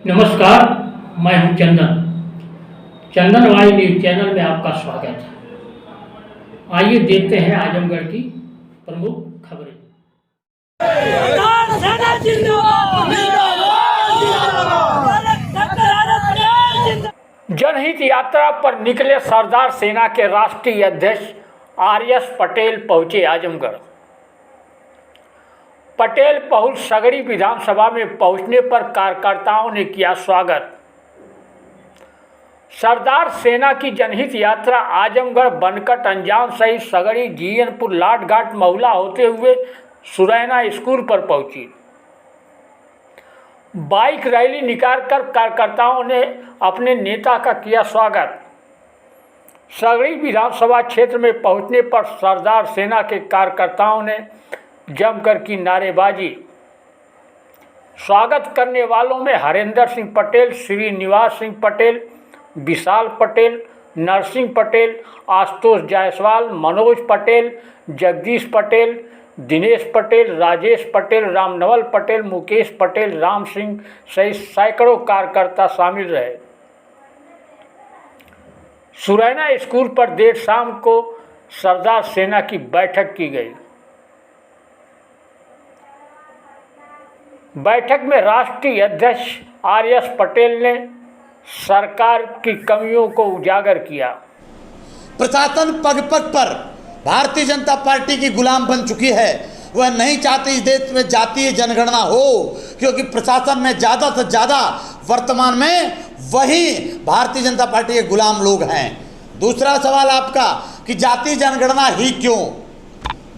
नमस्कार, मैं हूं चंदन। चंदन वाई न्यूज चैनल में आपका स्वागत है। आइए देखते हैं आजमगढ़ की प्रमुख खबरें। जनहित यात्रा पर निकले सरदार सेना के राष्ट्रीय अध्यक्ष आर.एस. पटेल पहुंचे आजमगढ़। पटेल बहुल सगड़ी विधानसभा में पहुंचने पर कार्यकर्ताओं ने किया स्वागत। सरदार सेना की जनहित यात्रा आजमगढ़ बनकट अंजाम सहित सगड़ी जीयनपुर लाटघाट महुला होते हुए सुरैना स्कूल पर पहुंची। बाइक रैली निकालकर कार्यकर्ताओं ने अपने नेता का किया स्वागत। सगड़ी विधानसभा क्षेत्र में पहुंचने पर सरदार सेना के कार्यकर्ताओं ने जमकर की नारेबाजी। स्वागत करने वालों में हरेंद्र सिंह पटेल, श्रीनिवास सिंह पटेल, विशाल पटेल, नरसिंह पटेल, आशुतोष जायसवाल, मनोज पटेल, जगदीश पटेल, दिनेश पटेल, राजेश पटेल, रामनवल पटेल, मुकेश पटेल, राम सिंह सहित सैकड़ों कार्यकर्ता शामिल रहे। सुरैना स्कूल पर देर शाम को सरदार सेना की बैठक की गई। बैठक में राष्ट्रीय अध्यक्ष आर.एस. पटेल ने सरकार की कमियों को उजागर किया। प्रशासन पग पग पर भारतीय जनता पार्टी की गुलाम बन चुकी है। वह नहीं चाहती इस देश में जातीय जनगणना हो, क्योंकि प्रशासन में ज़्यादा से ज़्यादा वर्तमान में वही भारतीय जनता पार्टी के गुलाम लोग हैं। दूसरा सवाल आपका कि जातीय जनगणना ही क्यों?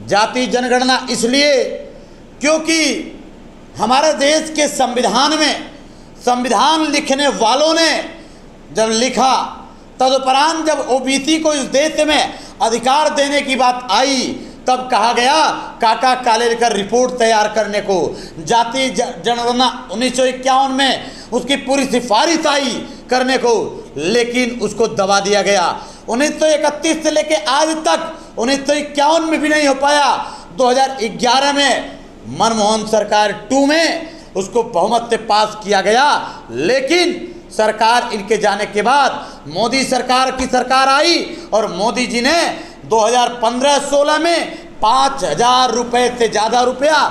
जातीय जनगणना इसलिए क्योंकि हमारे देश के संविधान में संविधान लिखने वालों ने जब लिखा, तदुपरांत जब ओबीसी को इस देश में अधिकार देने की बात आई, तब कहा गया काका कालेलकर रिपोर्ट तैयार करने को। जातीय जनगणना 1951 में उसकी पूरी सिफारिश आई करने को, लेकिन उसको दबा दिया गया। 1931 से लेके आज तक 1951 में भी नहीं हो पाया। 2011 में मनमोहन सरकार 2 में उसको बहुमत से पास किया गया, लेकिन सरकार इनके जाने के बाद मोदी सरकार की सरकार आई और मोदी जी ने 2015-16 में 5,000 रुपये से ज़्यादा रुपया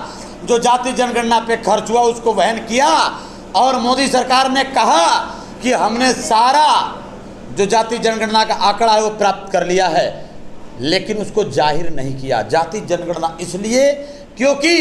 जो जातीय जनगणना पे खर्च हुआ उसको वहन किया। और मोदी सरकार ने कहा कि हमने सारा जो जातीय जनगणना का आंकड़ा है वो प्राप्त कर लिया है, लेकिन उसको जाहिर नहीं किया। जातीय जनगणना इसलिए क्योंकि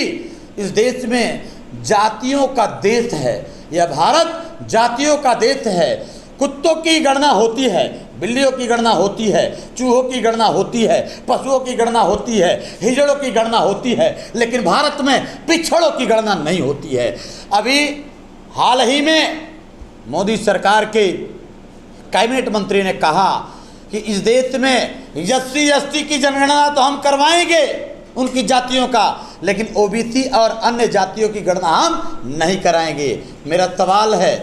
इस देश में जातियों का देश है। यह भारत जातियों का देश है। कुत्तों की गणना होती है, बिल्लियों की गणना होती है, चूहों की गणना होती है, पशुओं की गणना होती है, हिजड़ों की गणना होती है, लेकिन भारत में पिछड़ों की गणना नहीं होती है। अभी हाल ही में मोदी सरकार के कैबिनेट मंत्री ने कहा कि इस देश में SC/ST की जनगणना तो हम करवाएंगे उनकी जातियों का, लेकिन ओबीसी और अन्य जातियों की गणना हम नहीं कराएंगे। मेरा सवाल है,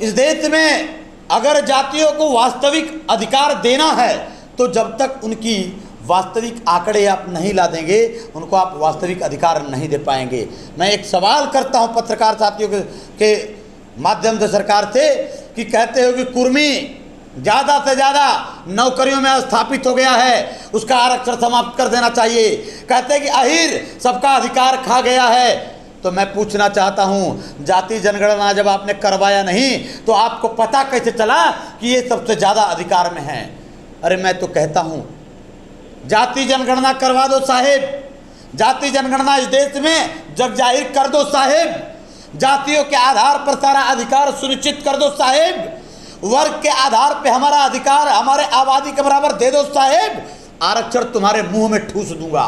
इस देश में अगर जातियों को वास्तविक अधिकार देना है तो जब तक उनकी वास्तविक आंकड़े आप नहीं ला देंगे, उनको आप वास्तविक अधिकार नहीं दे पाएंगे। मैं एक सवाल करता हूं पत्रकार साथियों के माध्यम से सरकार से कि कहते हो कि कुर्मी ज़्यादा से ज़्यादा नौकरियों में स्थापित हो गया है, उसका आरक्षण समाप्त कर देना चाहिए। कहते हैं कि अहीर सबका अधिकार खा गया है। तो मैं पूछना चाहता हूं, जातीय जनगणना जब आपने करवाया नहीं तो आपको पता कैसे चला कि ये सबसे ज़्यादा अधिकार में हैं? अरे मैं तो कहता हूं, जातीय जनगणना करवा दो साहेब। जातीय जनगणना इस देश में जग जाहिर कर दो साहेब। जातियों के आधार पर सारा अधिकार सुनिश्चित कर दो साहेब। वर्ग के आधार पे हमारा अधिकार हमारे आबादी के बराबर दे दो साहेब। आरक्षण तुम्हारे मुंह में ठूस दूंगा।